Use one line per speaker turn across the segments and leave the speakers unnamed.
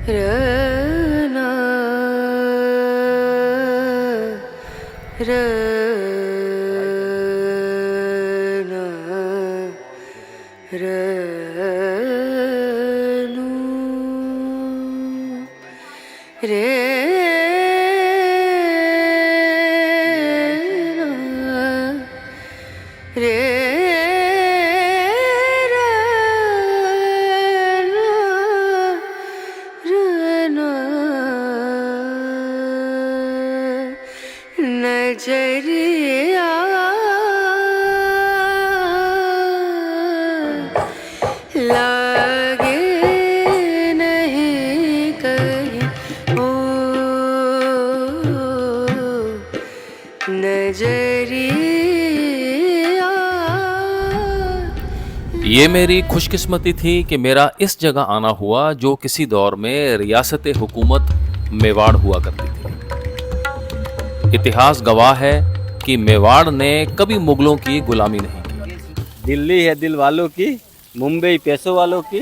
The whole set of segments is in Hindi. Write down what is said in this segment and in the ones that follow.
रना रना रनु रे रे नजरिया लागे नहीं कहीं ओ नजरिया।
ये मेरी खुशकिस्मती थी कि मेरा इस जगह आना हुआ जो किसी दौर में रियासत हुकूमत मेवाड़ हुआ करती थी। इतिहास गवाह है कि मेवाड़ ने कभी मुगलों की गुलामी नहीं की।
दिल्ली है दिल वालों की, मुंबई पैसों वालों की,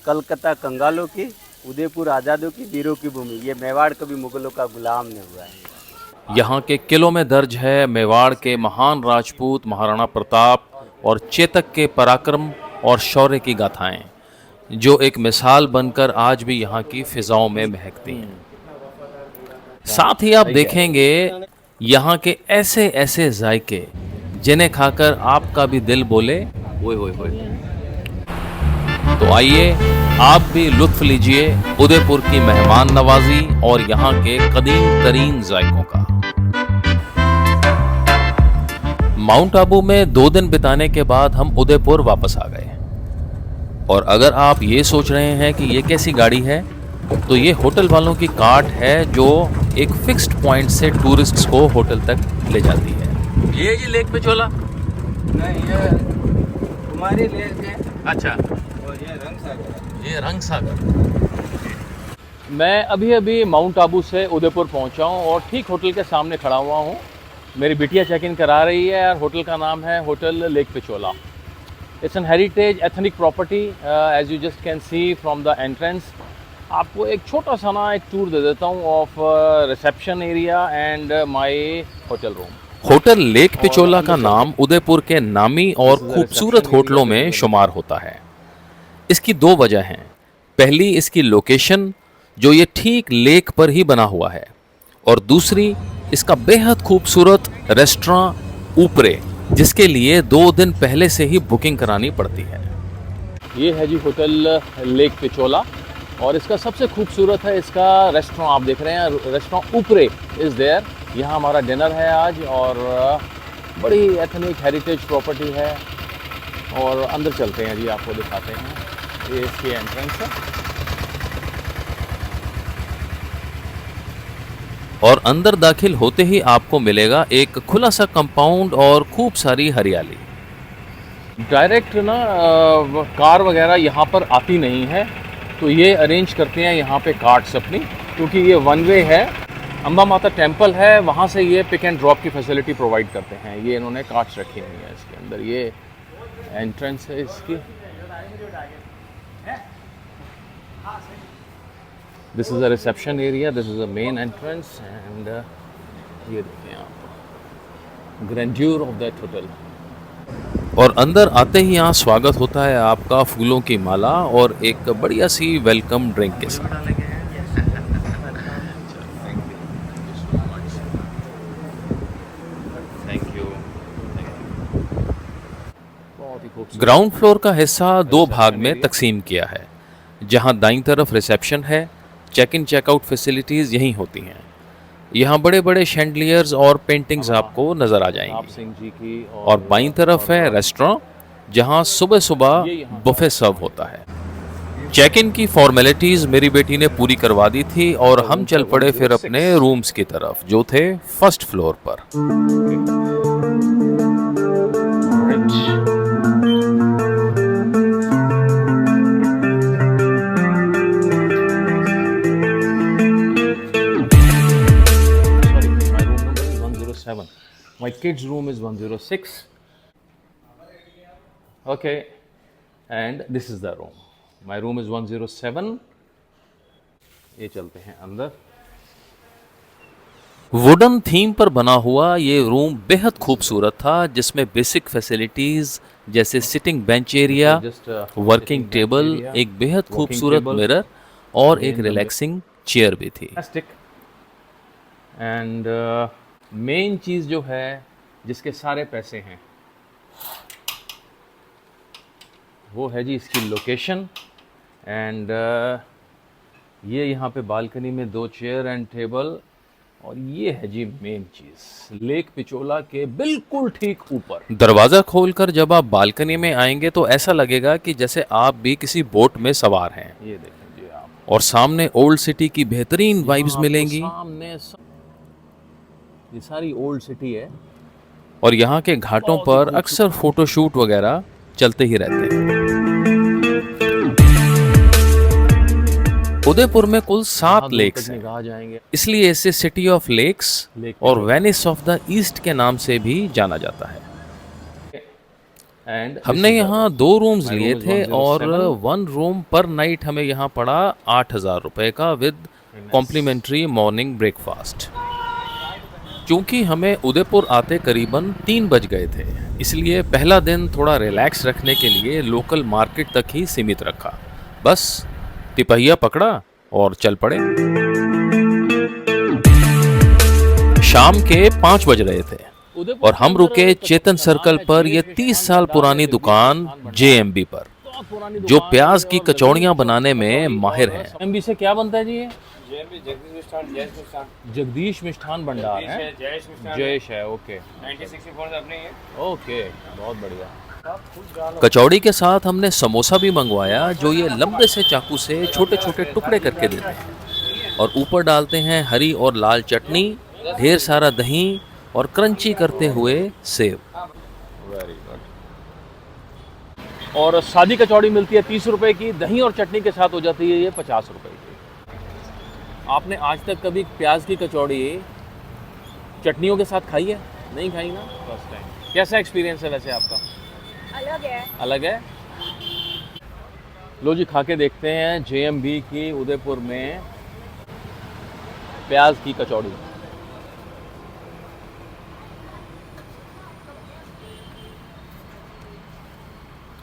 कलकत्ता कंगालों की, उदयपुर आज़ादों की, वीरों की भूमि। ये मेवाड़ कभी मुगलों का गुलाम नहीं हुआ है।
यहाँ के किलों में दर्ज है मेवाड़ के महान राजपूत महाराणा प्रताप और चेतक के पराक्रम और शौर्य की गाथाएं, जो एक मिसाल बनकर आज भी यहाँ की फिजाओं में महकती हैं। साथ ही आप देखेंगे यहाँ के ऐसे ऐसे जायके जिन्हें खाकर आपका भी दिल बोले ओए होए होए। तो आइए आप भी लुत्फ लीजिए उदयपुर की मेहमान नवाजी और यहाँ के कदीम तरीन जायकों का। माउंट आबू में 2 दिन बिताने के बाद हम उदयपुर वापस आ गए। और अगर आप ये सोच रहे हैं कि ये कैसी गाड़ी है, तो ये होटल वालों की कार्ट है जो एक फिक्स्ड पॉइंट से टूरिस्ट्स को होटल तक ले जाती है। ये जी लेक पिछोला?
नहीं, ये कुमारी लेक है।
अच्छा,
और ये
रंग सागर। मैं अभी माउंट आबू से उदयपुर पहुंचा हूं और ठीक होटल के सामने खड़ा हुआ हूं। मेरी बिटिया चेक इन करा रही है और होटल का नाम है hotel lake Pichola. It's an heritage ethnic property as you just can see from the entrance. आपको एक छोटा सा ना एक टूर दे देता हूँ of reception area and my hotel room. Hotel lake Pichola का नाम उदयपुर के नामी और खूबसूरत होटलों में शुमार होता है। इसकी 2 वजह हैं। पहली इसकी लोकेशन जो ये ठीक लेक पर ही बना हुआ है, और दूसरी इसका बेहद खूबसूरत रेस्टोरेंट ऊपरे, जिसके लिए 2 दिन पहले से ही बुकिंग करानी पड़ती है। ये है जी होटल लेक पिछोला और इसका सबसे खूबसूरत है इसका रेस्टोरेंट। आप देख रहे हैं रेस्टोरेंट ऊपरे इज़ देयर। यहाँ हमारा डिनर है आज और बड़ी एथनिक हेरिटेज प्रॉपर्टी है। और अंदर चलते हैं जी, आपको दिखाते हैं। ये इसकी एंट्रेंस है और अंदर दाखिल होते ही आपको मिलेगा एक खुला सा कंपाउंड और खूब सारी हरियाली। डायरेक्ट ना कार वगैरह यहाँ पर आती नहीं है, तो ये अरेंज करते हैं यहाँ पे कार्ट्स अपनी, क्योंकि ये 1 वे है। अम्बा माता टेम्पल है, वहाँ से ये पिक एंड ड्रॉप की फैसिलिटी प्रोवाइड करते हैं। ये इन्होंने कार्ट्स रखी हुई है इसके अंदर। ये एंट्रेंस है इसकी। This is a reception area, this is a main entrance and ये देखिए आप ग्रैंड्यूर ऑफ दैट होटल। और अंदर आते ही यहाँ स्वागत होता है आपका फूलों की माला और एक बढ़िया सी वेलकम ड्रिंक के साथ। ग्राउंड फ्लोर का हिस्सा 2 भाग में तकसीम किया है। जहाँ दाईं तरफ रिसेप्शन है, चेक इन चेकआउट फैसिलिटीज़ यहीं होती हैं। यहाँ बड़े बड़े शैंडलियर्स और पेंटिंग्स आपको नज़र आ जाएंगी। और बाईं तरफ है रेस्टोरेंट, जहाँ सुबह सुबह बुफे सर्व होता है। चेक इन की फॉर्मेलिटीज़ मेरी बेटी ने पूरी करवा दी थी और हम चल पड़े फिर अपने रूम्स की तरफ, जो थे फर्स्ट फ्लोर पर। My kids' room is 106. Okay, and this is the room. My room is 107. ये चलते हैं अंदर। वुडन थीम पर बना हुआ ये रूम बेहद खूबसूरत था, जिसमें बेसिक फैसिलिटीज जैसे sitting bench area, working table, एक बेहद खूबसूरत मिरर और एक रिलैक्सिंग चेयर भी थी। एंड मेन चीज़ जो है जिसके सारे पैसे हैं वो है जी इसकी लोकेशन। एंड ये यहाँ पे बालकनी में 2 चेयर एंड टेबल, और ये है जी मेन चीज, लेक पिचोला के बिल्कुल ठीक ऊपर। दरवाजा खोलकर जब आप बालकनी में आएंगे तो ऐसा लगेगा कि जैसे आप भी किसी बोट में सवार हैं। ये देखें जी आप, और सामने ओल्ड सिटी की बेहतरीन वाइब्स मिलेंगी। सामने ये सारी ओल्ड सिटी है, और यहाँ के घाटों पर अक्सर फोटोशूट वगैरह चलते ही रहते हैं। उदयपुर में कुल 7 लेक्स हैं, इसलिए इसे सिटी ऑफ लेक्स और वेनिस ऑफ द ईस्ट के नाम से भी जाना जाता है। हमने यहाँ 2 रूम्स लिए थे और 1 रूम पर नाइट हमें यहाँ पड़ा 8,000 रुपए का विद कॉम्प्लीमेंट्री मॉर्निंग ब्रेकफास्ट। क्योंकि हमें उदयपुर आते करीबन 3 बज गए थे, इसलिए पहला दिन थोड़ा रिलैक्स रखने के लिए लोकल मार्केट तक ही सीमित रखा। बस तिपहिया पकड़ा और चल पड़े। शाम के 5 बज रहे थे और हम रुके चेतन सर्कल पर ये 30 साल पुरानी दुकान JMB पर, जो प्याज की कचौड़ियाँ बनाने में माहिर है। JMB से क्या बनता है जी ये? जगदीश मिष्ठान भंडार है, जयेश है। ओके, 1964 से अपने ओके, बहुत बढ़िया। कचौड़ी के साथ हमने समोसा भी मंगवाया, जो ये लंबे से चाकू से छोटे छोटे टुकड़े करके देते हैं, और ऊपर डालते हैं हरी और लाल चटनी, ढेर सारा दही और क्रंची करते हुए सेव। Very good. और सादी कचौड़ी मिलती है 30 रुपए की, दही और चटनी के साथ हो जाती है ये 50 रुपए की। आपने आज तक कभी प्याज की कचौड़ी चटनियों के साथ खाई है? नहीं खाई ना, फर्स्ट टाइम। कैसा एक्सपीरियंस है वैसे आपका? अलग है। लो जी, खा के देखते हैं JMB की उदयपुर में प्याज की कचौड़ी।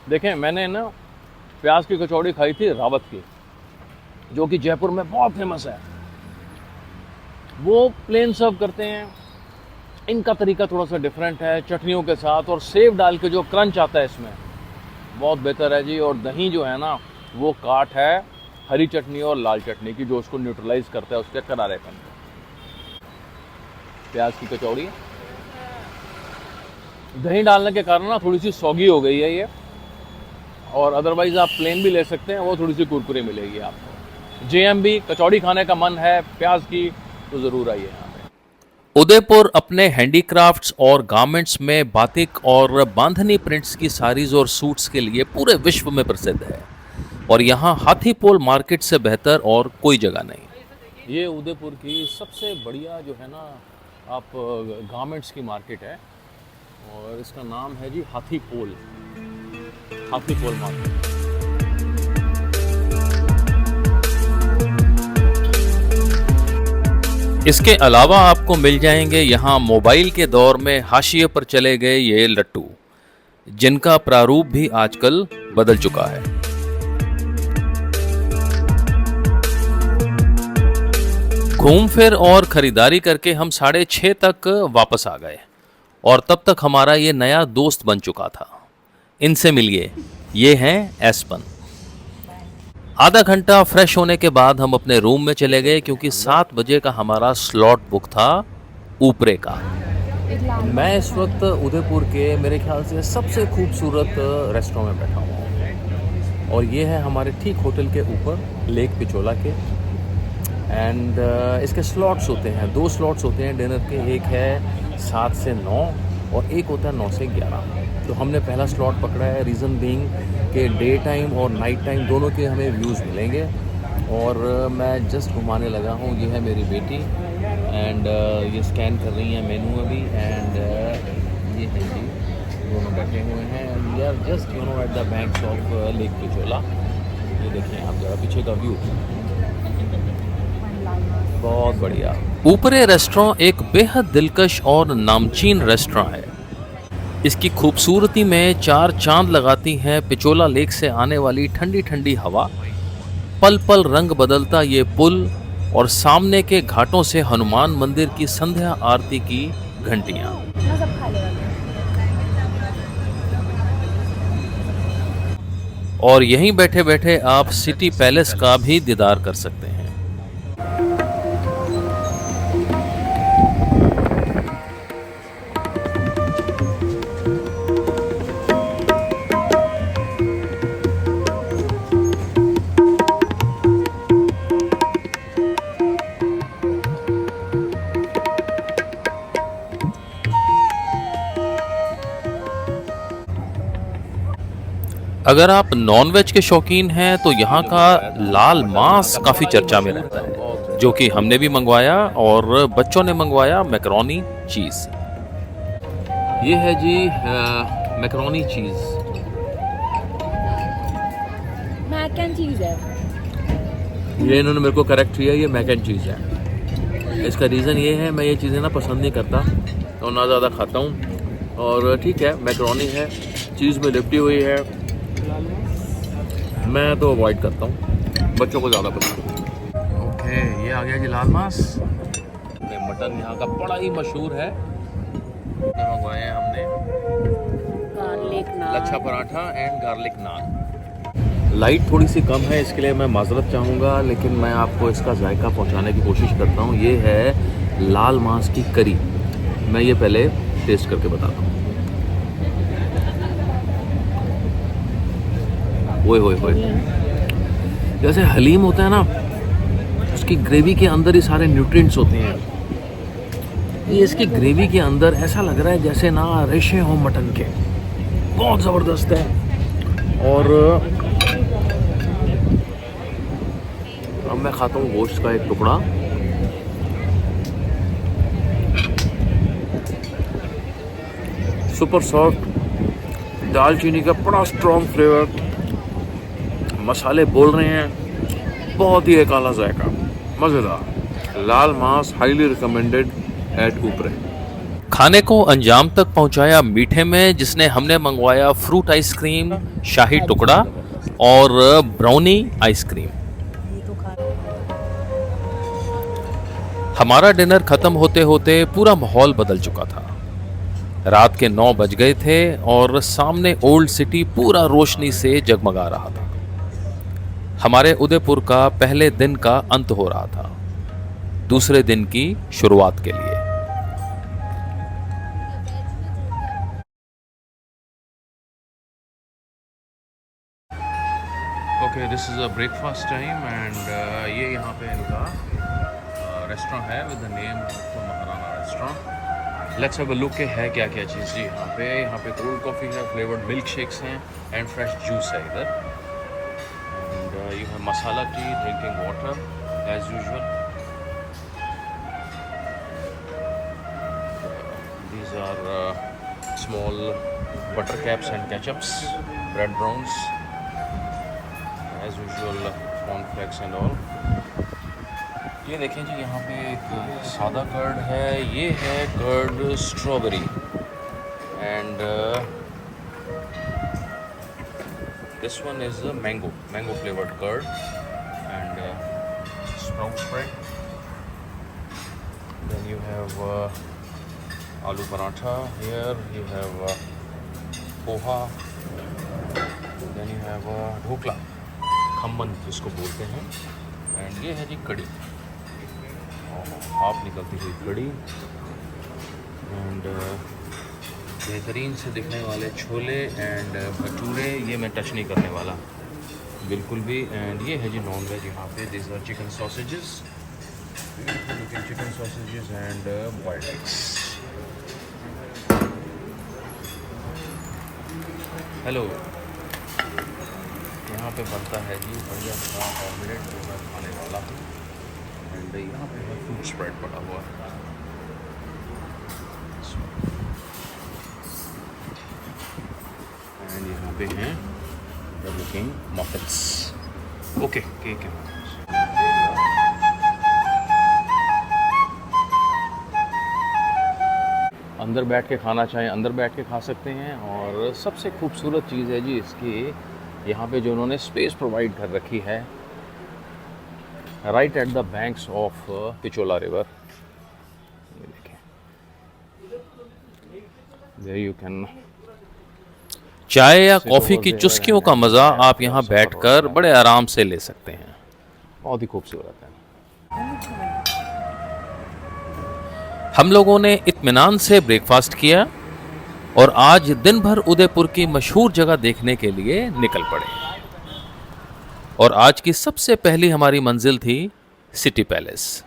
देखें, मैंने ना प्याज की कचौड़ी खाई थी रावत की, जो कि जयपुर में बहुत फेमस है। वो प्लेन सर्व करते हैं, इनका तरीका थोड़ा सा डिफरेंट है, चटनियों के साथ और सेव डाल के जो क्रंच आता है इसमें, बहुत बेहतर है जी। और दही जो है ना, वो काट है हरी चटनी और लाल चटनी की, जो उसको न्यूट्रलाइज करता है उसके करारेपन को। प्याज की कचौड़ी दही डालने के कारण ना थोड़ी सी सौगी हो गई है ये, और अदरवाइज आप प्लेन भी ले सकते हैं, वो थोड़ी सी कुरकुरी मिलेगी आपको। JMB कचौड़ी खाने का मन है प्याज की तो ज़रूर आइए यहाँ पे। उदयपुर अपने हैंडीक्राफ्ट्स और गारमेंट्स में बातिक और बांधनी प्रिंट्स की साड़ीज और सूट्स के लिए पूरे विश्व में प्रसिद्ध है, और यहाँ हाथीपोल मार्केट से बेहतर और कोई जगह नहीं। ये उदयपुर की सबसे बढ़िया जो है ना आप गारमेंट्स की मार्केट है, और इसका नाम है जी हाथीपोल मार्केट। इसके अलावा आपको मिल जाएंगे यहाँ मोबाइल के दौर में हाशिए पर चले गए ये लट्टू, जिनका प्रारूप भी आजकल बदल चुका है। घूम फिर और खरीदारी करके हम 6:30 तक वापस आ गए, और तब तक हमारा ये नया दोस्त बन चुका था। इनसे मिलिए, ये हैं एस्पन। आधा घंटा फ्रेश होने के बाद हम अपने रूम में चले गए, क्योंकि 7 बजे का हमारा स्लॉट बुक था ऊपरे का। मैं इस वक्त उदयपुर के मेरे ख्याल से सबसे खूबसूरत रेस्टोरेंट में बैठा हुआ हूँ, और ये है हमारे ठीक होटल के ऊपर लेक पिचोला के। एंड इसके स्लॉट्स होते हैं, 2 स्लॉट्स होते हैं डिनर के, एक है 7 से 9 और एक होता है 9 से 11। तो हमने पहला स्लॉट पकड़ा है, रीज़न बीइंग कि डे टाइम और नाइट टाइम दोनों के हमें व्यूज़ मिलेंगे। और मैं जस्ट घुमाने लगा हूँ, ये है मेरी बेटी, एंड ये स्कैन कर रही है मेनू अभी, एंड ये है जी दोनों बैठे हुए हैं, we are just at the banks of lake Pichola. ये देखें आप जरा पीछे का व्यू, बहुत बढ़िया। ऊपरे रेस्टोरेंट एक बेहद दिलकश और नामचीन रेस्टोरेंट है। इसकी खूबसूरती में चार चांद लगाती है पिचोला लेक से आने वाली ठंडी ठंडी हवा, पल पल रंग बदलता ये पुल और सामने के घाटों से हनुमान मंदिर की संध्या आरती की घंटियां। और यहीं बैठे बैठे आप सिटी पैलेस का भी दीदार कर सकते हैं। अगर आप नॉनवेज के शौकीन हैं तो यहाँ का लाल मांस काफ़ी चर्चा में रहता है, जो कि हमने भी मंगवाया और बच्चों ने मंगवाया मैकरोनी चीज़। ये है जी macaroni cheese.
Mac and cheese है।
ये इन्होंने मेरे को करेक्ट किया, ये मैक एंड चीज़ है। इसका रीज़न ये है, मैं ये चीज़ें ना पसंद नहीं करता और ना ज़्यादा खाता हूँ। और ठीक है, मैकरोनी है, चीज़ में लिपटी हुई है, मैं तो अवॉइड करता हूँ, बच्चों को ज़्यादा पसंद। ओके, ये आ गया जी लाल मांस। मटन यहाँ का बड़ा ही मशहूर है। मंगवाए हैं हमने
garlic naan,
lachha paratha and garlic naan. Light थोड़ी सी कम है, इसके लिए मैं माजरत चाहूँगा, लेकिन मैं आपको इसका जायका पहुँचाने की कोशिश करता हूँ। ये है लाल मांस की करी। मैं ये पहले टेस्ट करके बताता हूँ। ओए होए होए, जैसे हलीम होता है ना, उसकी ग्रेवी के अंदर ही सारे न्यूट्रिएंट्स होते हैं। ये इसकी ग्रेवी के अंदर ऐसा लग रहा है जैसे ना रेशे हो मटन के, बहुत ज़बरदस्त है। और अब मैं खाता हूँ गोश्त का एक टुकड़ा। सुपर सॉफ्ट, दालचीनी का बड़ा स्ट्रॉन्ग फ्लेवर, मसाले बोल रहे हैं, बहुत ही एक आला जायका, मज़ेदार। लाल मांस हाईली रिकमेंडेड एट ऊपरे। खाने को अंजाम तक पहुंचाया मीठे में, जिसने हमने मंगवाया फ्रूट आइसक्रीम, शाही टुकड़ा और ब्राउनी आइसक्रीम। हमारा डिनर खत्म होते होते पूरा माहौल बदल चुका था। रात के 9 बज गए थे और सामने ओल्ड सिटी पूरा रोशनी से जगमगा रहा था। हमारे उदयपुर का पहले दिन का अंत हो रहा था, दूसरे दिन की शुरुआत के लिए। Okay, this is a breakfast time and ये यहाँ पे इनका रेस्टोरेंट है with the name of Maharana restaurant. Let's have a look के है क्या क्या चीज़ जी यहाँ पे कोल्ड कॉफ़ी है, फ्लेवर्ड मिल्क शेक्स हैं एंड फ्रेश जूस है इधर। You have masala tea, drinking water as usual. These are small butter caps and ketchups, bread browns, as usual cornflakes and all. ये देखें जी, यहाँ पे एक सादा कर्ड है, ये है curd strawberry and this one is a mango flavored curd and sprout spread. Then you have aloo paratha here, you have poha, then you have dhokla, Khamman जिसको बोलते हैं, and ये है जी कड़ी, हाफ निकलती हुई कड़ी and बेहतरीन से दिखने वाले छोले एंड भटूरे। ये मैं टच नहीं करने वाला बिल्कुल भी। एंड ये है जी नॉन वेज यहाँ पे, this are chicken sausages, chicken sausages and boiled eggs. Hello, यहाँ पे बनता है जी बढ़िया सा ऑमलेट जो मैं खाने वाला हूँ। एंड यहाँ पे है फ्रूट स्प्रेड पड़ा हुआ है। एंड यहाँ पे हैं लुकिंग मफिन्स। ओके, केक है। अंदर बैठ के खाना चाहें अंदर बैठ के खा सकते हैं। और सबसे खूबसूरत चीज़ है जी इसकी, यहाँ पे जो उन्होंने स्पेस प्रोवाइड कर रखी है right eight the banks of Pichola river. ये देखें, देयर यू कैन चाय या कॉफ़ी की चुस्कियों का मज़ा आप यहाँ बैठकर बड़े आराम से ले सकते हैं। बहुत ही खूबसूरत है। हम लोगों ने इत्मीनान से ब्रेकफास्ट किया और आज दिन भर उदयपुर की मशहूर जगह देखने के लिए निकल पड़े। और आज की सबसे पहली हमारी मंजिल थी सिटी पैलेस।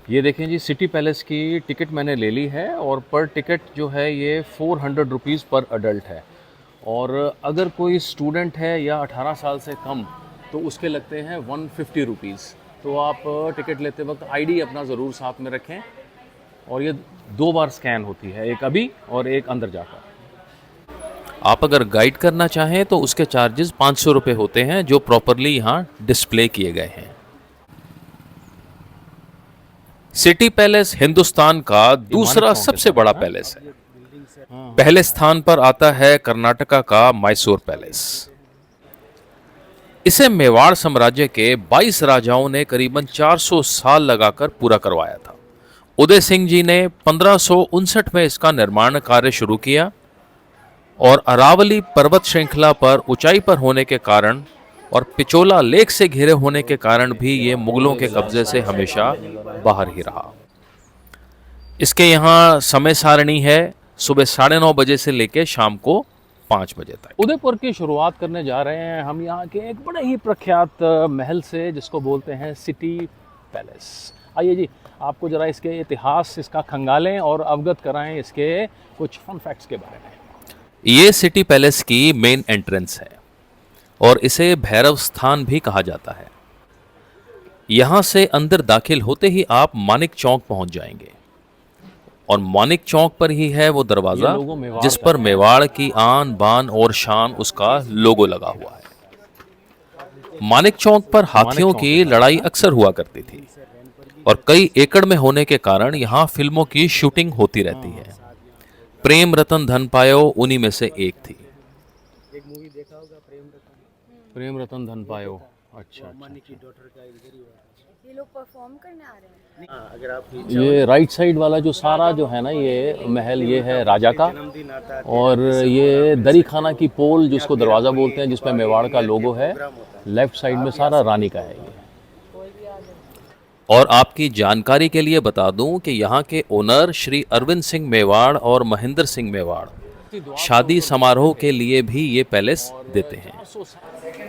ये देखें जी, सिटी पैलेस की टिकट मैंने ले ली है और पर टिकट जो है ये 400 रुपीज़ पर अडल्ट है। और अगर कोई स्टूडेंट है या 18 साल से कम तो उसके लगते हैं 150 रुपीज़। तो आप टिकट लेते वक्त आईडी अपना ज़रूर साथ में रखें। और ये 2 बार स्कैन होती है, एक अभी और एक अंदर जाकर। आप अगर गाइड करना चाहें तो उसके चार्जेस 500 रुपये होते हैं जो प्रॉपरली यहाँ डिस्प्ले किए गए हैं। सिटी पैलेस हिंदुस्तान का दूसरा सबसे बड़ा पैलेस है। पहले स्थान पर आता है कर्नाटका का मैसूर पैलेस। इसे मेवाड़ साम्राज्य के 22 राजाओं ने करीबन 400 साल लगाकर पूरा करवाया था। उदय सिंह जी ने 1559 में इसका निर्माण कार्य शुरू किया और अरावली पर्वत श्रृंखला पर ऊंचाई पर होने के कारण और पिचोला लेक से घिरे होने के कारण भी ये मुगलों के कब्जे से हमेशा बाहर ही रहा। इसके यहाँ समय सारणी है सुबह 9:30 बजे से लेकर शाम को 5 बजे तक। उदयपुर की शुरुआत करने जा रहे हैं हम यहाँ के एक बड़े ही प्रख्यात महल से जिसको बोलते हैं सिटी पैलेस। आइए जी, आपको ज़रा इसके इतिहास इसका खंगालें और अवगत कराएं इसके कुछ फन फैक्ट्स के बारे में। ये सिटी पैलेस की मेन एंट्रेंस है और इसे भैरव स्थान भी कहा जाता है। यहाँ से अंदर दाखिल होते ही आप मानिक चौक पहुँच जाएंगे और मानिक चौक पर ही है वो दरवाज़ा जिस पर मेवाड़ की आन बान और शान उसका लोगो लगा हुआ है। मानिक चौक पर हाथियों की लड़ाई अक्सर हुआ करती थी और कई एकड़ में होने के कारण यहाँ फिल्मों की शूटिंग होती रहती है। प्रेम रतन धन पायो उन्हीं में से एक थी।
एक मूवी देखा होगा
प्रेम रतन धन पायो। अच्छा,
ये लोग परफॉर्म करने आ रहे हैं।
अगर आप
ये राइट साइड वाला जो सारा जो है ना ये महल ये है राजा का। और ये दरी खाना की पोल जिसको दरवाज़ा बोलते हैं जिस पर मेवाड़ का लोगो है, लेफ्ट साइड में सारा रानी का है ये। और आपकी जानकारी के लिए बता दूं कि यहाँ के ओनर श्री अरविंद सिंह मेवाड़ और महेंद्र सिंह मेवाड़ शादी समारोह के लिए भी ये पैलेस देते हैं,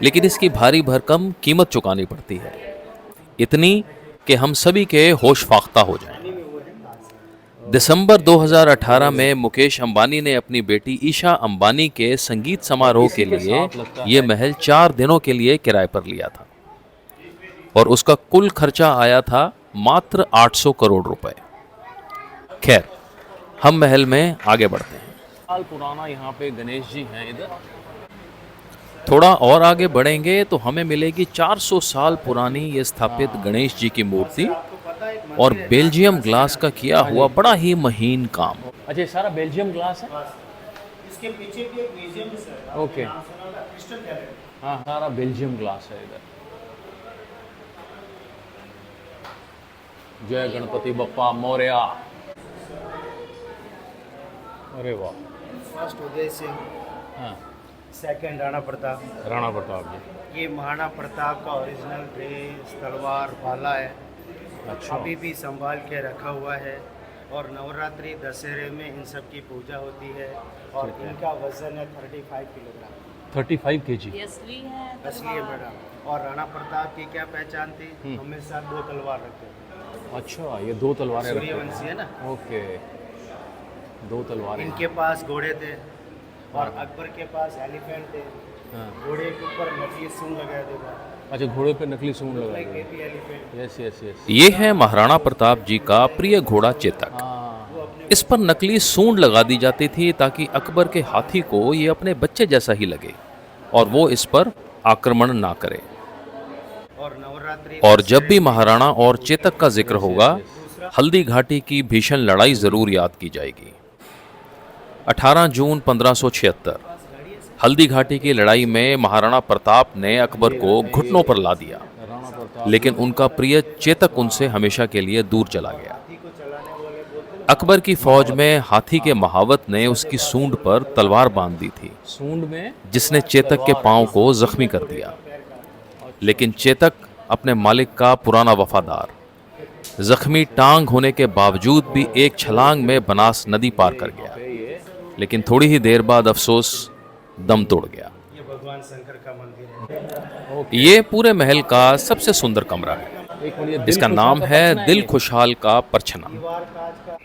लेकिन इसकी भारी भरकम कीमत चुकानी पड़ती है, इतनी कि हम सभी के होश फाख्ता हो जाएं। दिसंबर 2018 में मुकेश अंबानी ने अपनी बेटी ईशा अंबानी के संगीत समारोह के लिए ये महल 4 दिनों के लिए किराए पर लिया था और उसका कुल खर्चा आया था मात्र 800 करोड़ रुपए। खैर, हम महल में आगे बढ़ते हैं। साल पुराना यहाँ पे गणेश जी हैं। इधर थोड़ा और आगे बढ़ेंगे तो हमें मिलेगी 400 साल पुरानी ये स्थापित गणेश जी की मूर्ति और बेल्जियम ग्लास का किया हुआ बड़ा ही महीन काम। अच्छा, सारा बेल्जियम ग्लास है।
इसके पीछे भी एक म्यूजियम है।
ओके, हाँ, सारा बेल्जियम ग्लास है इधर। जय गणपति बप्पा मोरया। अरे वाह।
फर्स्ट उदय सिंह,
हाँ,
सेकंड राणा प्रताप।
राणा प्रताप जी।
ये महाराणा प्रताप का ओरिजिनल ड्रेस, तलवार, भाला है।
अच्छा,
अभी भी संभाल के रखा हुआ है और नवरात्रि दशहरे में इन सब की पूजा होती है और इनका वजन है 35 किलोग्राम।
35 kg।
असली है
असली है मैडम। और राणा प्रताप की क्या पहचान थी? हमेशा 2 तलवार रखते थे।
अच्छा, ये 2 तलवारें रखते हैं।
सूर्यवंशी है ना।
ओके, 2 तलवारें।
इनके पास घोड़े थे और अकबर के पास एलिफेंट थे।
हाँ।
घोड़े के ऊपर नकली सूंड लगाया देगा।
अच्छा, घोड़े पे नकली सूंड लगा
like
the.
Baby elephant.
Yes yes yes. ये है महाराणा प्रताप जी का प्रिय घोड़ा चेतक। हाँ, इस पर नकली सूंड लगा दी जाती थी ताकि अकबर के हाथी को ये अपने बच्चे जैसा ही लगे और वो इस पर आक्रमण ना करे।
और नवरात्रि
और जब भी महाराणा और चेतक का जिक्र होगा, हल्दी घाटी की भीषण लड़ाई जरूर याद की जाएगी। 18 जून 1576 हल्दी घाटी की लड़ाई में महाराणा प्रताप ने अकबर को घुटनों पर ला दिया, लेकिन उनका प्रिय चेतक उनसे हमेशा के लिए दूर चला गया। अकबर की फौज में हाथी के महावत ने उसकी सूंड पर तलवार बांध दी थी,
सूंड में
जिसने चेतक के पांव को जख्मी कर दिया। लेकिन चेतक अपने मालिक का पुराना वफादार, जख्मी टांग होने के बावजूद भी एक छलांग में बनास नदी पार कर गया, लेकिन थोड़ी ही देर बाद अफसोस दम तोड़ गया। ये पूरे महल का सबसे सुंदर कमरा है। इसका नाम है दिल खुशहाल का परछना।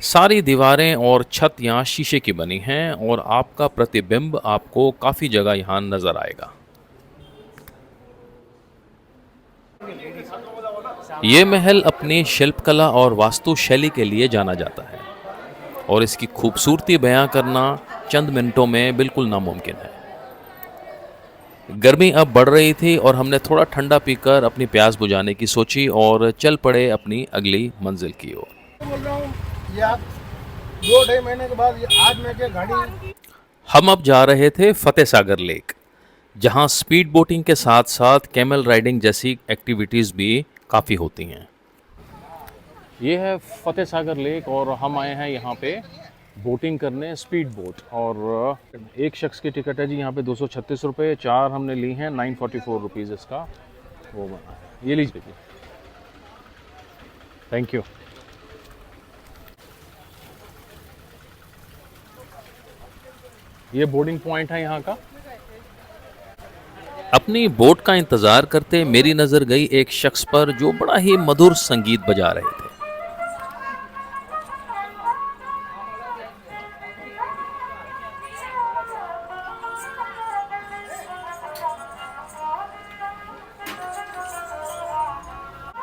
सारी दीवारें और छत यहाँ शीशे की बनी हैं और आपका प्रतिबिंब आपको काफी जगह यहाँ नजर आएगा। ये महल अपनी शिल्पकला और वास्तुशैली के लिए जाना जाता है और इसकी खूबसूरती बयां करना चंद मिनटों में बिल्कुल नामुमकिन है। गर्मी अब बढ़ रही थी और हमने थोड़ा ठंडा पीकर अपनी प्यास बुझाने की सोची और चल पड़े अपनी अगली मंजिल की ओर।
बोल रहा हूँ या 2-2.5 महीने के बाद आज मैं क्या गाड़ी।
हम अब जा रहे थे फतेह सागर लेक, जहां स्पीड बोटिंग के साथ साथ कैमल राइडिंग जैसी एक्टिविटीज़ भी काफ़ी होती हैं।
ये है फतेह सागर लेक और हम आए हैं यहाँ पे बोटिंग करने, स्पीड बोट। और एक शख्स की टिकट है जी यहाँ पे 236 रुपये, 4 हमने ली हैं 944 रुपीज़ इसका वो बना है। ये लीजिए, थैंक यू। ये बोर्डिंग पॉइंट है यहाँ का।
अपनी बोट का इंतज़ार करते मेरी नज़र गई एक शख्स पर जो बड़ा ही मधुर संगीत बजा रहे थे।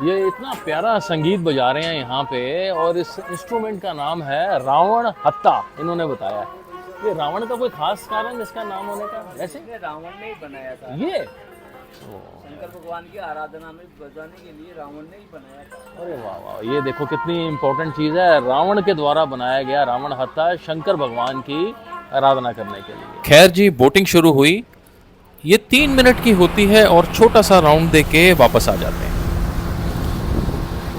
ये इतना प्यारा संगीत बजा रहे हैं यहाँ पे और इस इंस्ट्रूमेंट का नाम है रावण हत्ता, इन्होंने बताया है। ये रावण का कोई खास कारण इसका नाम होने का? ऐसे
रावण ने ही बनाया था।
ये
शंकर भगवान की आराधना में बजाने के लिए रावण ने ही बनाया था।
अरे वाह वाह, ये देखो कितनी इम्पोर्टेंट चीज़ है। रावण के द्वारा बनाया गया रावण हत्ता शंकर भगवान की आराधना करने के लिए।
खैर जी, बोटिंग शुरू हुई। ये 3 मिनट की होती है और छोटा सा राउंड दे के वापस आ जाते हैं।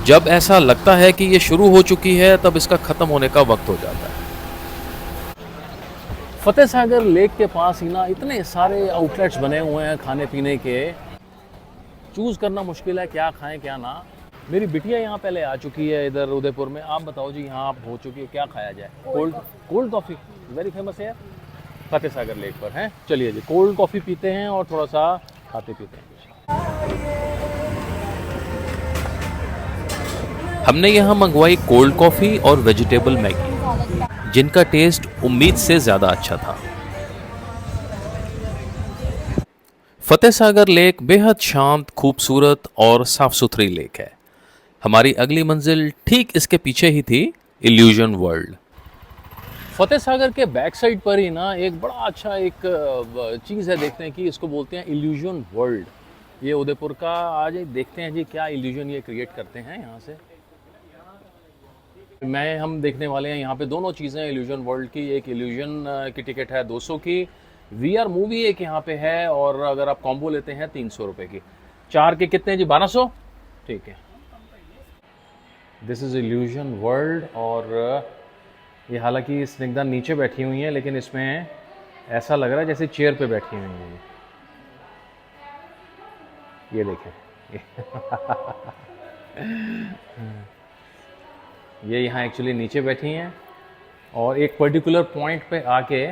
जब ऐसा लगता है कि ये शुरू हो चुकी है तब इसका ख़त्म होने का वक्त हो जाता है।
फतेह सागर लेक के पास ही ना इतने सारे आउटलेट्स बने हुए हैं खाने पीने के, चूज़ करना मुश्किल है क्या खाएं क्या ना। मेरी बिटिया यहाँ पहले आ चुकी है इधर उदयपुर में। आप बताओ जी, यहाँ आप हो चुकी है, क्या खाया जाए? कोल्ड कॉफ़ी वेरी फेमस है फतेह सागर लेक पर है। चलिए जी, कोल्ड कॉफ़ी पीते हैं और थोड़ा सा खाते पीते हैं।
हमने यहाँ मंगवाई कोल्ड कॉफ़ी और वेजिटेबल मैगी, जिनका टेस्ट उम्मीद से ज़्यादा अच्छा था। फतेह सागर लेक बेहद शांत, खूबसूरत और साफ सुथरी लेक है। हमारी अगली मंजिल ठीक इसके पीछे ही थी, इल्यूजन वर्ल्ड।
फतेह सागर के बैक साइड पर ही ना एक बड़ा अच्छा एक चीज़ है देखने की, इसको बोलते हैं इल्यूजन वर्ल्ड। ये उदयपुर का, आज देखते हैं जी क्या इल्यूजन ये क्रिएट करते हैं यहाँ से। हम देखने वाले हैं यहाँ पे दोनों चीज़ें इल्यूजन वर्ल्ड की। एक इल्यूजन की टिकट है 200 की, VR मूवी एक यहाँ पे है, और अगर आप कॉम्बो लेते हैं 300 रुपये की। 4 के कितने जी? 1200। ठीक है, दिस इज़ इल्यूजन वर्ल्ड। और ये हालांकि स्निग्धा नीचे बैठी हुई हैं, लेकिन इसमें ऐसा लग रहा है जैसे चेयर पे बैठी हुई हैं। ये देखें ये यहाँ एक्चुअली नीचे बैठी हैं और एक पर्टिकुलर पॉइंट पे आके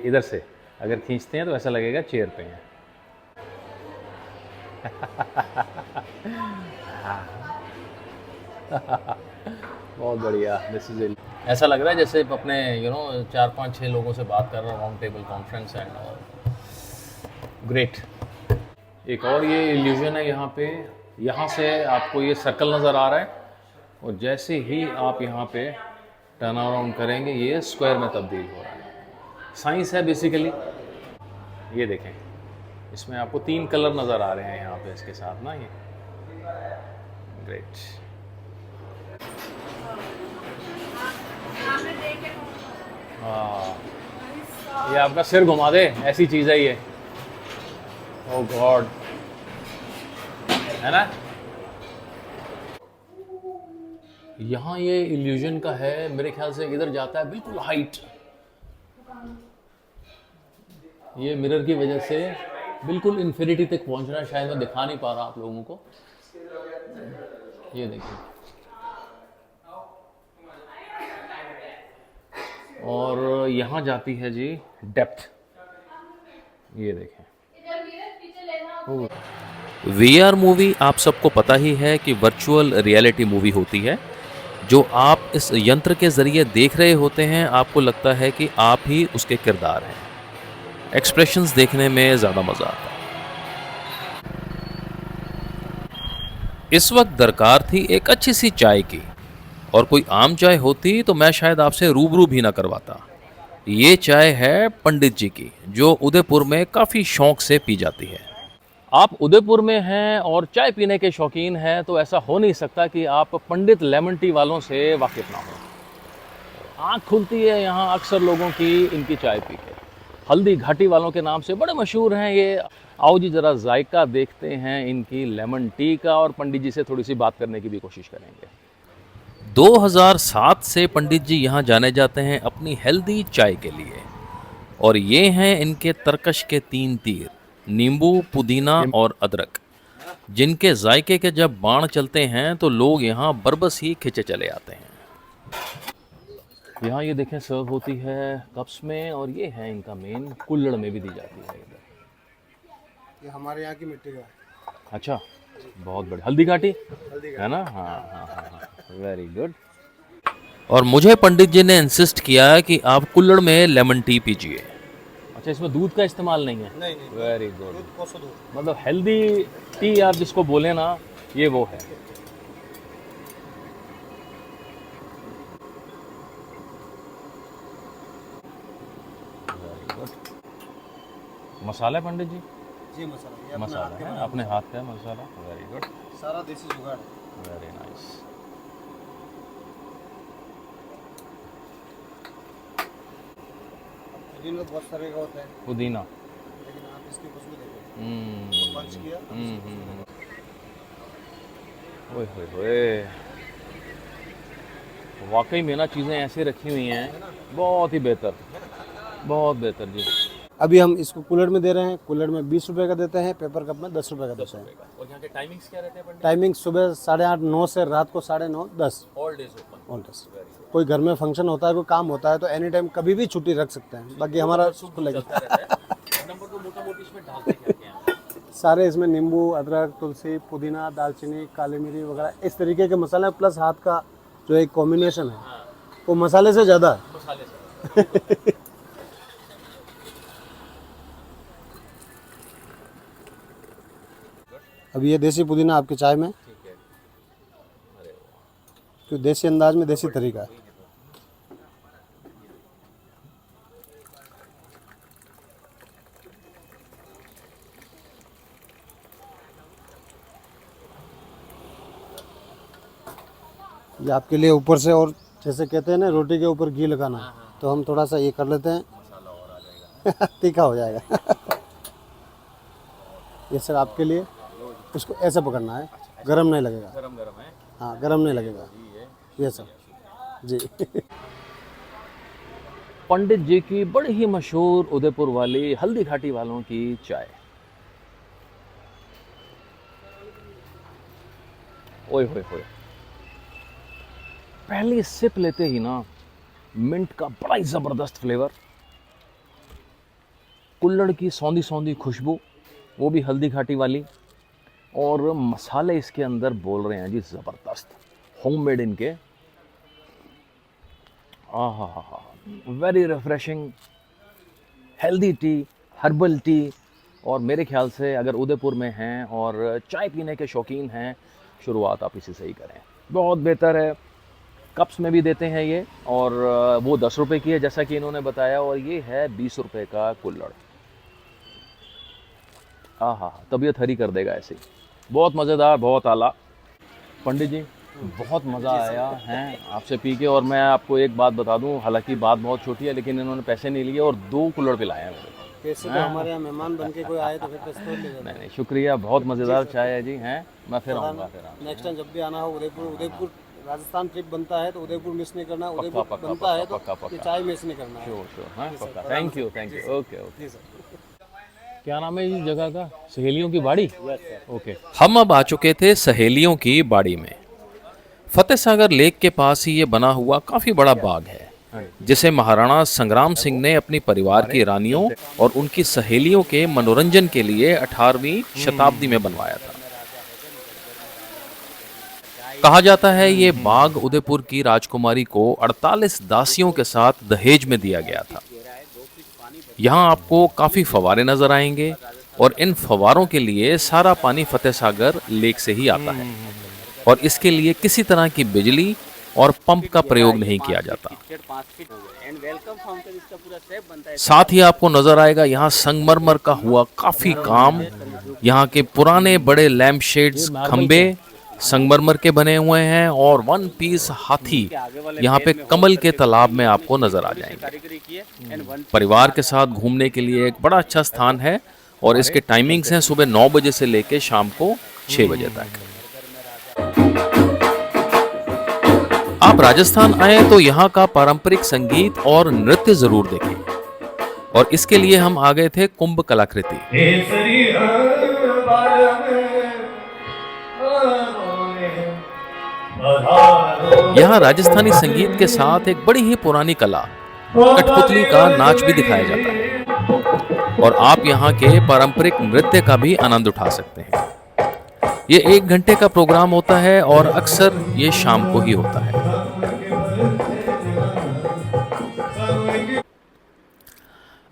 इधर से अगर खींचते हैं तो ऐसा लगेगा चेयर पे हैं। बहुत बढ़िया। दिस इज ऐसा लग रहा है जैसे अपने 4-5-6 लोगों से बात कर रहा हूँ, round table conference and all. Great. एक और ये इल्यूजन है यहाँ पे। यहाँ से आपको ये सर्कल नज़र आ रहा है और जैसे ही आप यहाँ पे टर्न अराउंड करेंगे ये स्क्वायर में तब्दील हो रहा है। साइंस है बेसिकली। ये देखें, इसमें आपको 3 कलर नज़र आ रहे हैं यहाँ पे इसके साथ ना। ये ग्रेट।
हाँ, ये आपका सिर घुमा दे, ऐसी चीज़ है ये। ओह गॉड, है ना। यहाँ ये इल्यूजन का है, मेरे ख्याल से इधर जाता है बिल्कुल हाइट, ये मिरर की वजह से बिल्कुल इन्फिनिटी तक पहुंच रहा है। शायद मैं दिखा नहीं पा रहा आप लोगों को, ये देखिए। और यहाँ जाती है जी डेप्थ, ये देखें।
VR मूवी आप सबको पता ही है कि वर्चुअल रियलिटी मूवी होती है। जो आप इस यंत्र के ज़रिए देख रहे होते हैं, आपको लगता है कि आप ही उसके किरदार हैं। एक्सप्रेशंस देखने में ज़्यादा मज़ा आता है। इस वक्त दरकार थी एक अच्छी सी चाय की, और कोई आम चाय होती तो मैं शायद आपसे रूबरू भी ना करवाता। ये चाय है पंडित जी की, जो उदयपुर में काफ़ी शौक से पी जाती है।
आप उदयपुर में हैं और चाय पीने के शौकीन हैं, तो ऐसा हो नहीं सकता कि आप पंडित लेमन टी वालों से वाकिफ ना हो। आँख खुलती है यहाँ अक्सर लोगों की इनकी चाय पी के। हल्दी घाटी वालों के नाम से बड़े मशहूर हैं ये। आओ जी ज़रा जायका देखते हैं इनकी लेमन टी का, और पंडित जी से थोड़ी सी बात करने की भी कोशिश करेंगे।
2007 से पंडित जी यहाँ जाने जाते हैं अपनी हेल्दी चाय के लिए, और ये हैं इनके तरकश के 3 तीर, नींबू, पुदीना और अदरक, जिनके जायके के जब बाण चलते हैं तो लोग यहाँ बरबस ही खिंचे चले आते हैं।
यहाँ ये देखें सर्व होती है कप्स में, और ये है इनका मेन, कुल्हड़ में भी दी जाती है इधर।
ये हमारे यहाँ की मिट्टी का है।
अच्छा, बहुत बढ़िया। हल्दी घाटी है ना। हाँ हाँ हाँ हाँ, वेरी गुड।
और मुझे पंडित जी ने इंसिस्ट किया कि आप कुल्हड़ में लेमन टी पीजिए।
अच्छा, इसमें दूध का इस्तेमाल नहीं है।
नहीं नहीं,
वेरी गुड।
दूध कोसो दूध।
मतलब हेल्दी टी आप जिसको बोले ना, ये वो है। Very good. मसाला है पंडित जी?
जी मसाला, ये अपने
मसाला
हाथ के
है,
बनाए।
अपने हाथ का है मसाला। वेरी गुड,
सारा देसी जुगाड़ है।
Very nice.
पुदीना बहुत सारे का होता है,
पुदीना।
लेकिन आप इसकी खुशबू देखो। पंच किया तब इसकी खुशबू देखो।
ओए होए होए, वाकई में ना चीज़ें ऐसे रखी हुई हैं, बहुत ही बेहतर, बहुत बेहतर जी।
अभी हम इसको कूलर में दे रहे हैं। कूलर में 20 रुपए का देते हैं, पेपर कप में 10 रुपए का देते हैं।
और यहाँ के टाइमिंग्स क्या रहते हैं पंडित?
टाइमिंग सुबह 8:30 9 से रात को 9:30 10
all days open.
All days. कोई घर में फंक्शन होता है, कोई काम होता है, तो एनी टाइम कभी भी छुट्टी रख सकते हैं। बाकी हमारा खुलेगा।
नंबर को मोटा मोटी इसमें डालते क्या क्या हैं?
सारे इसमें नींबू, अदरक, तुलसी, पुदीना, दालचीनी, काली मिरी वगैरह इस तरीके के मसाले, प्लस हाथ का जो एक कॉम्बिनेशन है वो मसाले से ज़्यादा है।
मसाले से।
अब ये देसी पुदीना आपकी चाय में, तो देसी अंदाज में देसी तरीका है। ये आपके लिए ऊपर से, और जैसे कहते हैं ना रोटी के ऊपर घी लगाना, तो हम थोड़ा सा ये कर लेते हैं, तीखा हो जाएगा। ये सर आपके लिए, इसको ऐसे पकड़ना है, गरम नहीं लगेगा।
गरम गरम है।
हाँ, गरम नहीं लगेगा ये सर जी।
पंडित जी की बड़ी ही मशहूर उदयपुर वाली हल्दी घाटी वालों की चाय। ओए होए होए, पहली सिप लेते ही ना मिंट का बड़ा ही जबरदस्त फ्लेवर, कुल्हड़ की सौंधी सौंधी खुशबू, वो भी हल्दी घाटी वाली, और मसाले इसके अंदर बोल रहे हैं जी जबरदस्त, होममेड इनके। आहा हा हा, very refreshing healthy T, herbal tea. और मेरे ख्याल से अगर उदयपुर में हैं और चाय पीने के शौकीन हैं, शुरुआत आप इसी से ही करें, बहुत बेहतर है। कप्स में भी देते हैं ये, और वो 10 रुपए की है जैसा कि इन्होंने बताया, और ये है 20 रुपए का कुल्हड़। आहा, तबीयत हरी कर देगा ऐसे ही, बहुत मज़ेदार, बहुत आला। पंडित जी बहुत मज़ा आया है आपसे पी के। और मैं आपको एक बात बता दूं, हालांकि बात बहुत छोटी है, लेकिन इन्होंने पैसे नहीं लिए और 2 कूलर पिलाए हैं मेरे को।
पैसे तो हमारे यहाँ मेहमान बन के कोई आए तो फिर पैसे तो ले जाते
नहीं शुक्रिया, बहुत मज़ेदार चाय है जी। हैं मैं फिर आऊँगा फिर।
नेक्स्ट टाइम जब भी आना हो उदयपुर राजस्थान ट्रिप बनता है तो उदयपुर मिस नहीं करना, उदयपुर
पक्का,
बनता है तो
पक्का, पक्का।
ये चाय मिस नहीं करना है।
श्योर हाँ पक्का। Thank you okay okay. क्या नाम है इस जगह का? सहेलियों की बाड़ी। ओके।
हम अब आ चुके थे सहेलियों की बाड़ी में। फतेह सागर लेक के पास ही ये बना हुआ काफी बड़ा बाग है, जिसे महाराणा संग्राम सिंह ने अपनी परिवार की रानियों और उनकी सहेलियों के मनोरंजन के लिए 18वीं शताब्दी में बनवाया था। कहा जाता है ये बाग उदयपुर की राजकुमारी को 48 दासियों के साथ दहेज में दिया गया था। यहाँ आपको काफी फव्वारे नजर आएंगे और इन फव्वारों के लिए सारा पानी फतेह सागर लेक से ही आता है और इसके लिए किसी तरह की बिजली और पंप का प्रयोग नहीं किया जाता। साथ ही आपको नजर आएगा यहाँ संगमरमर का हुआ काफी काम। यहाँ के पुराने बड़े लैंप शेड्स, खंबे संगमरमर के बने हुए हैं और 1 पीस हाथी यहाँ पे कमल के तालाब में आपको नजर आ जाएंगे। परिवार के साथ घूमने के लिए एक बड़ा अच्छा स्थान है और इसके टाइमिंग्स हैं सुबह 9 बजे से लेके शाम को 6 बजे तक। आप राजस्थान आए तो यहाँ का पारंपरिक संगीत और नृत्य जरूर देखें और इसके लिए हम आ गए थे कुंभ कलाकृति। यहाँ राजस्थानी संगीत के साथ एक बड़ी ही पुरानी कला कठपुतली का नाच भी दिखाया जाता है और आप यहाँ के पारंपरिक नृत्य का भी आनंद उठा सकते हैं। ये 1 घंटे का प्रोग्राम होता है और अक्सर ये शाम को ही होता है।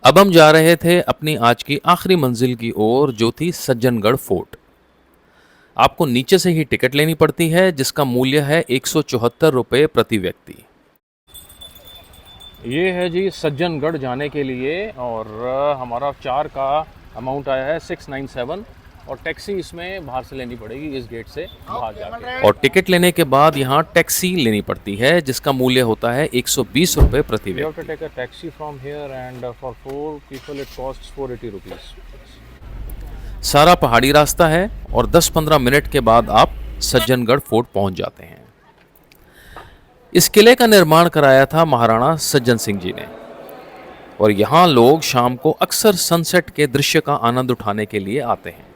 अब हम जा रहे थे अपनी आज की आखिरी मंजिल की ओर, जो थी सज्जनगढ़ फोर्ट। आपको नीचे से ही टिकट लेनी पड़ती है, जिसका मूल्य है 174 रुपये प्रति व्यक्ति।
ये है जी सज्जनगढ़ जाने के लिए और हमारा 4 का अमाउंट आया है 697 और टैक्सी इसमें बाहर से लेनी पड़ेगी, इस गेट से बाहर जाके।
और टिकट लेने के बाद यहाँ टैक्सी लेनी पड़ती है, जिसका मूल्य होता है 120 रुपये प्रति
You have to
व्यक्ति।
take a taxi from here and for 4 people it costs 480 rupees.
सारा पहाड़ी रास्ता है और 10-15 मिनट के बाद आप सज्जनगढ़ फोर्ट पहुंच जाते हैं। इस किले का निर्माण कराया था महाराणा सज्जन सिंह जी ने और यहाँ लोग शाम को अक्सर सनसेट के दृश्य का आनंद उठाने के लिए आते हैं।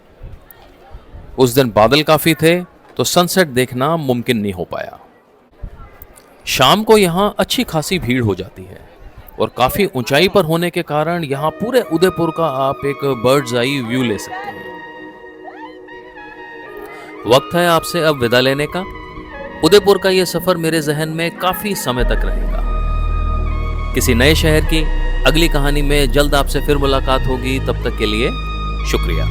उस दिन बादल काफी थे तो सनसेट देखना मुमकिन नहीं हो पाया। शाम को यहाँ अच्छी खासी भीड़ हो जाती है और काफी ऊंचाई पर होने के कारण यहाँ पूरे उदयपुर का आप एक बर्ड्स आई व्यू ले सकते हैं। वक्त है आपसे अब विदा लेने का। उदयपुर का यह सफर मेरे जहन में काफी समय तक रहेगा। किसी नए शहर की अगली कहानी में जल्द आपसे फिर मुलाकात होगी। तब तक के लिए शुक्रिया।